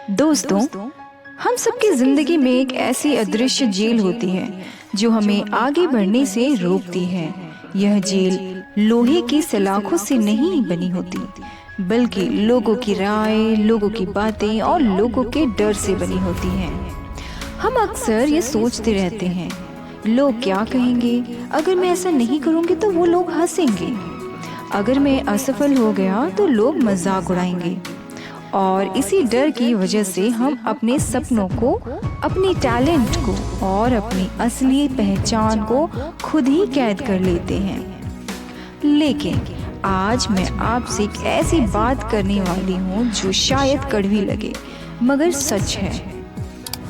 दोस्तों, हम सबकी जिंदगी में एक ऐसी अदृश्य जेल होती है जो हमें आगे बढ़ने से रोकती है। यह जेल लोहे की सलाखों से नहीं बनी होती, बल्कि लोगों की राय, लोगों की बातें और लोगों के डर से बनी होती है। हम अक्सर ये सोचते रहते हैं, लोग क्या कहेंगे, अगर मैं ऐसा नहीं करूँगी तो वो लोग हंसेंगे, अगर मैं असफल हो गया तो लोग मजाक उड़ाएंगे। और इसी डर की वजह से हम अपने सपनों को, अपने टैलेंट को और अपनी असली पहचान को खुद ही कैद कर लेते हैं। लेकिन आज मैं आपसे एक ऐसी बात करने वाली हूँ जो शायद कड़वी लगे, मगर सच है।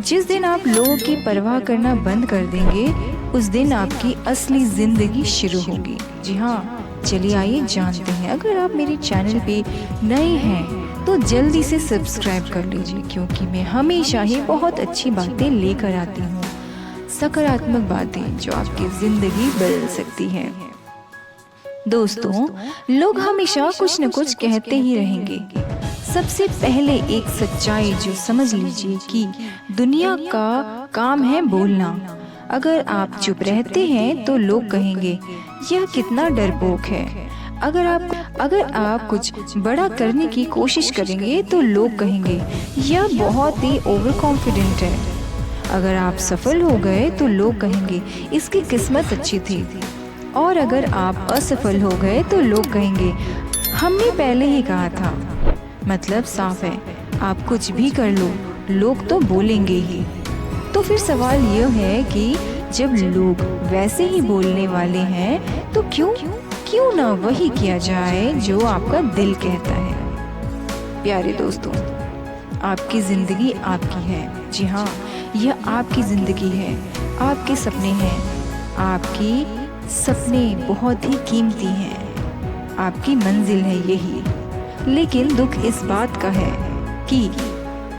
जिस दिन आप लोगों की परवाह करना बंद कर देंगे, उस दिन आपकी असली जिंदगी शुरू होगी। जी हाँ, चलिए आइए जानते हैं। अगर आप मेरे चैनल पे नए हैं तो जल्दी से सब्सक्राइब कर लीजिए, क्योंकि मैं हमेशा ही बहुत अच्छी बातें लेकर आती हूँ, सकारात्मक बातें जो आपकी जिंदगी बदल सकती है। दोस्तों, लोग हमेशा कुछ न कुछ कहते ही रहेंगे। सबसे पहले एक सच्चाई जो समझ लीजिए कि दुनिया का काम है बोलना। अगर आप चुप रहते हैं तो लोग कहेंगे यह कितना डरपोक है। अगर आप कुछ बड़ा करने की कोशिश करेंगे तो लोग कहेंगे यह बहुत ही ओवर कॉन्फिडेंट है। अगर आप सफल हो गए तो लोग कहेंगे इसकी किस्मत अच्छी थी। और अगर आप असफल हो गए तो लोग कहेंगे हमने पहले ही कहा था। मतलब साफ है, आप कुछ भी कर लो, लोग तो बोलेंगे ही। तो फिर सवाल यह है कि जब लोग वैसे ही बोलने वाले हैं तो क्यों ना वही किया जाए जो आपका दिल कहता है। प्यारे दोस्तों, आपकी जिंदगी आपकी है। जी हाँ, यह आपकी जिंदगी है, आपके सपने हैं। आपकी सपने बहुत ही कीमती हैं, आपकी मंजिल है यही। लेकिन दुख इस बात का है कि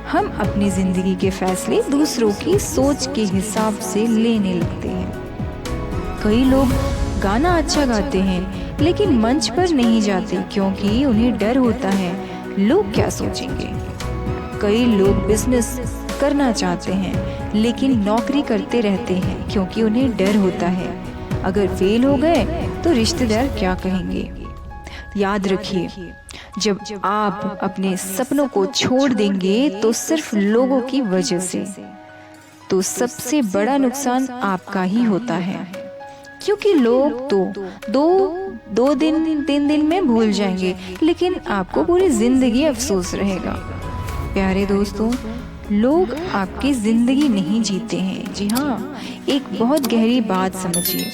हम अपनी जिंदगी के फैसले दूसरों की सोच के हिसाब से लेने लगते हैं। कई लोग गाना अच्छा गाते हैं लेकिन मंच पर नहीं जाते क्योंकि उन्हें डर होता है लोग क्या सोचेंगे। कई लोग बिजनेस करना चाहते हैं लेकिन नौकरी करते रहते हैं क्योंकि उन्हें डर होता है अगर फेल हो गए तो रिश्तेदार क्या कहेंगे। याद रखिए, जब आप अपने सपनों को छोड़ देंगे तो सिर्फ लोगों की वजह से, तो सबसे बड़ा नुकसान आपका ही होता है। क्योंकि लोग तो दो दिन 3 दिन में भूल जाएंगे, लेकिन आपको पूरी जिंदगी अफसोस रहेगा। प्यारे दोस्तों, लोग आपकी जिंदगी नहीं जीते हैं। जी हाँ, एक बहुत गहरी बात समझिए,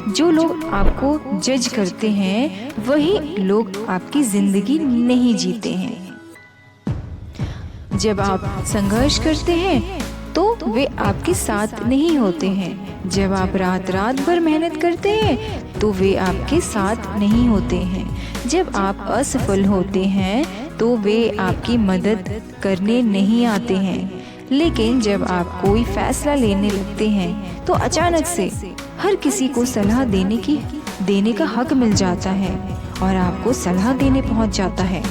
जो लोग आपको जज करते हैं वही लोग आपकी जिंदगी नहीं जीते हैं। जब आप संघर्ष करते हैं तो वे आपके साथ नहीं होते हैं। जब आप रात भर मेहनत करते हैं तो वे आपके साथ नहीं होते हैं। जब आप असफल होते हैं तो वे आपकी मदद करने नहीं आते हैं। लेकिन जब आप कोई फैसला लेने लगते हैं तो अचानक से हर किसी को सलाह देने का हक मिल जाता है और आपको सलाह देने पहुंच जाता है।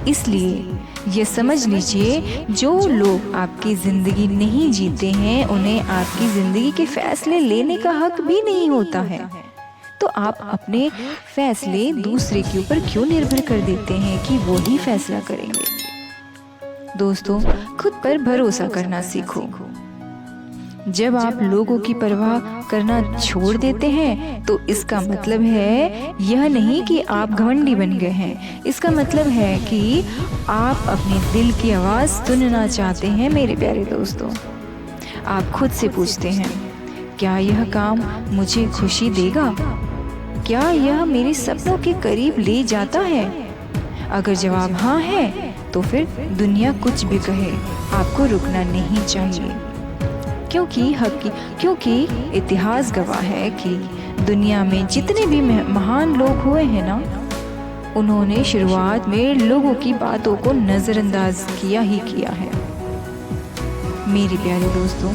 इसलिए ये समझ लीजिए, जो लोग आपकी जिंदगी नहीं जीते हैं उन्हें आपकी जिंदगी के फैसले लेने का हक भी नहीं होता है। तो आप अपने फैसले दूसरे के ऊपर क्यों निर्भर कर देते हैं कि वो ही फैसला करेंगे। दोस्तों, खुद पर भरोसा करना सीखो। जब आप लोगों की परवाह करना छोड़ देते हैं तो इसका मतलब है यह नहीं कि आप घमंडी बन गए हैं। इसका मतलब है कि आप अपने दिल की आवाज़ सुनना चाहते हैं। मेरे प्यारे दोस्तों, आप खुद से पूछते हैं, क्या यह काम मुझे खुशी देगा? क्या यह मेरे सपनों के करीब ले जाता है? अगर जवाब हाँ है तो फिर दुनिया कुछ भी कहे, आपको रुकना नहीं चाहिए। क्योंकि इतिहास गवाह है कि दुनिया में जितने भी महान लोग हुए हैं ना, उन्होंने शुरुआत में लोगों की बातों को नजरअंदाज किया है। मेरे प्यारे दोस्तों,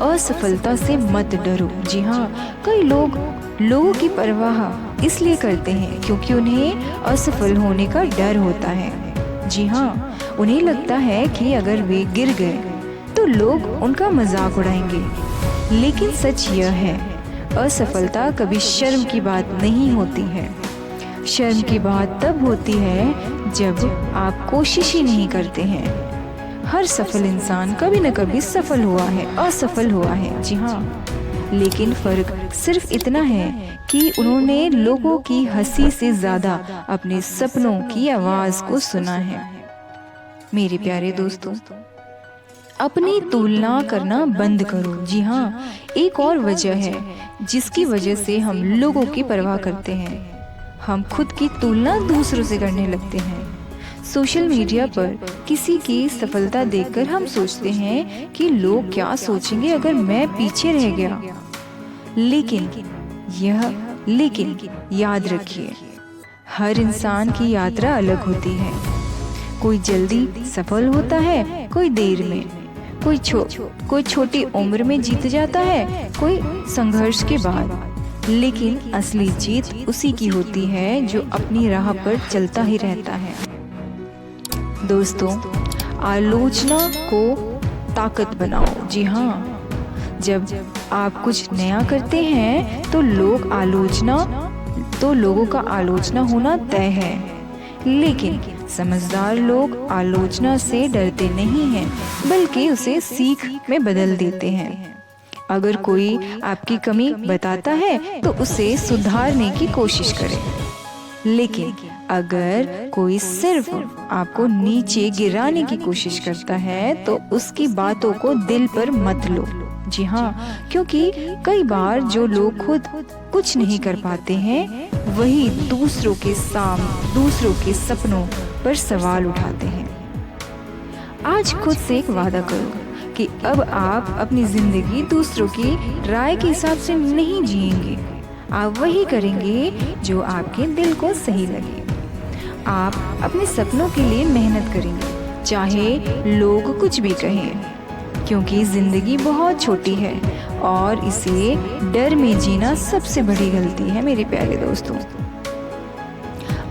असफलता से मत डरो। जी हाँ, कई लोग लोगों की परवाह इसलिए करते हैं क्योंकि उन्हें असफल होने का डर होता है। जी हाँ, उन्हें लगता है कि अगर वे गिर गए तो लोग उनका मजाक उड़ाएंगे। लेकिन सच यह है, असफलता कभी शर्म की बात नहीं होती है। शर्म की बात तब होती है जब आप कोशिश ही नहीं करते हैं। हर सफल इंसान कभी न कभी सफल हुआ है, असफल हुआ है, जी हाँ। लेकिन फर्क सिर्फ इतना है कि उन्होंने लोगों की हंसी से ज्यादा अपने सपनों की आवाज को सुना है। मेरे प्यारे दोस्तों, अपनी तुलना करना बंद करो। जी हाँ, एक और वजह है जिसकी वजह से हम लोगों की परवाह करते हैं। हम खुद की तुलना दूसरों से करने लगते हैं। सोशल मीडिया पर किसी की सफलता देखकर हम सोचते हैं कि लोग क्या सोचेंगे अगर मैं पीछे रह गया। लेकिन याद रखिए, हर इंसान की यात्रा अलग होती है। कोई जल्दी सफल होता है, कोई देर में, कोई छोटी उम्र में जीत जाता है, कोई संघर्ष के बाद। लेकिन असली जीत उसी की होती है जो अपनी राह पर चलता ही रहता है। दोस्तों, आलोचना को ताकत बनाओ। जी हाँ, जब आप कुछ नया करते हैं तो लोगों का आलोचना होना तय है। लेकिन समझदार लोग आलोचना से डरते नहीं हैं, बल्कि उसे सीख में बदल देते हैं। अगर कोई आपकी कमी बताता है तो उसे सुधारने की कोशिश करें। लेकिन अगर कोई सिर्फ आपको नीचे गिराने की कोशिश करता है तो उसकी बातों को दिल पर मत लो। जी हाँ, क्योंकि कई बार जो लोग खुद कुछ नहीं कर पाते हैं वही दूसरों के सपनों पर सवाल उठाते हैं। आज खुद से एक वादा करो कि अब आप अपनी जिंदगी दूसरों की राय के हिसाब से नहीं जिएंगे। आप वही करेंगे जो आपके दिल को सही लगे। आप अपने सपनों के लिए मेहनत करेंगे, चाहे लोग कुछ भी कहें, क्योंकि जिंदगी बहुत छोटी है और इसे डर में जीना सबसे बड़ी गलती है। मेरे प्यारे दोस्तों,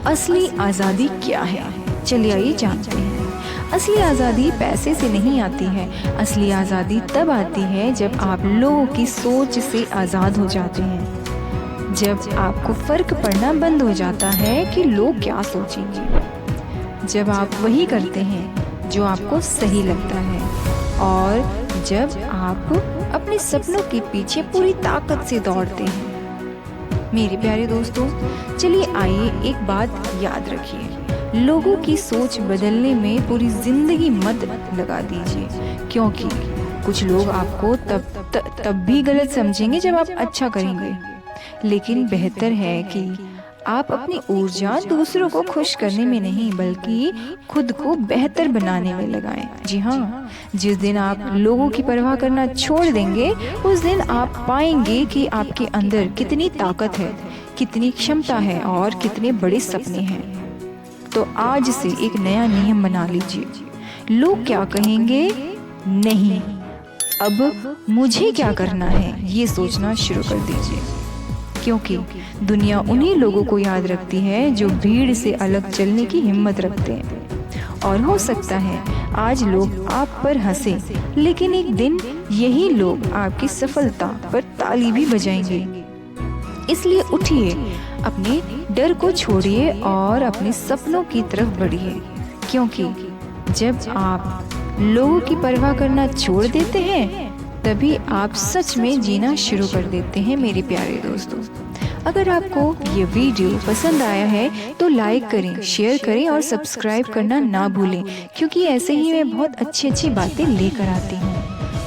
असली आज़ादी क्या है? चलिए आइए जानते हैं। असली आज़ादी पैसे से नहीं आती है। असली आज़ादी तब आती है जब आप लोगों की सोच से आज़ाद हो जाते हैं, जब आपको फर्क पड़ना बंद हो जाता है कि लोग क्या सोचेंगे, जब आप वही करते हैं जो आपको सही लगता है, और जब आप अपने सपनों के पीछे पूरी ताकत से दौड़ते हैं। मेरे प्यारे दोस्तों, चलिए आइए एक बात याद रखिए, लोगों की सोच बदलने में पूरी जिंदगी मत लगा दीजिए, क्योंकि कुछ लोग आपको तब भी गलत समझेंगे जब आप अच्छा करेंगे। लेकिन बेहतर है कि आप अपनी ऊर्जा दूसरों को खुश करने में नहीं बल्कि खुद को बेहतर बनाने में लगाएं। जी हाँ, जिस दिन आप लोगों की परवाह करना छोड़ देंगे उस दिन आप पाएंगे कि आपके अंदर कितनी ताकत है, कितनी क्षमता है और कितने बड़े सपने हैं। तो आज से एक नया नियम बना लीजिए, लोग क्या कहेंगे नहीं, अब मुझे क्या करना है ये सोचना शुरू कर दीजिए, क्योंकि दुनिया उन्हीं लोगों को याद रखती है जो भीड़ से अलग चलने की हिम्मत रखते हैं। और हो सकता है आज लोग आप पर हंसे, लेकिन एक दिन यही लोग आपकी सफलता पर ताली भी बजाएंगे। इसलिए उठिए, अपने डर को छोड़िए और अपने सपनों की तरफ बढ़िए, क्योंकि जब आप लोगों की परवाह करना छोड़ देते हैं तभी आप सच में जीना शुरू कर देते हैं। मेरे प्यारे दोस्तों, अगर आपको ये वीडियो पसंद आया है तो लाइक करें, शेयर करें और सब्सक्राइब करना ना भूलें, क्योंकि ऐसे ही मैं बहुत अच्छी बातें लेकर आती हूँ,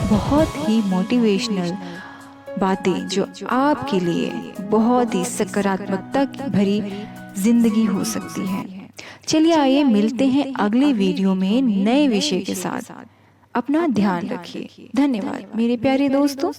बहुत ही मोटिवेशनल बातें जो आपके लिए बहुत ही सकारात्मकता भरी जिंदगी हो सकती है। चलिए आइए मिलते हैं अगले वीडियो में नए विषय के साथ। अपना ध्यान रखिए। धन्यवाद मेरे प्यारे दोस्तों।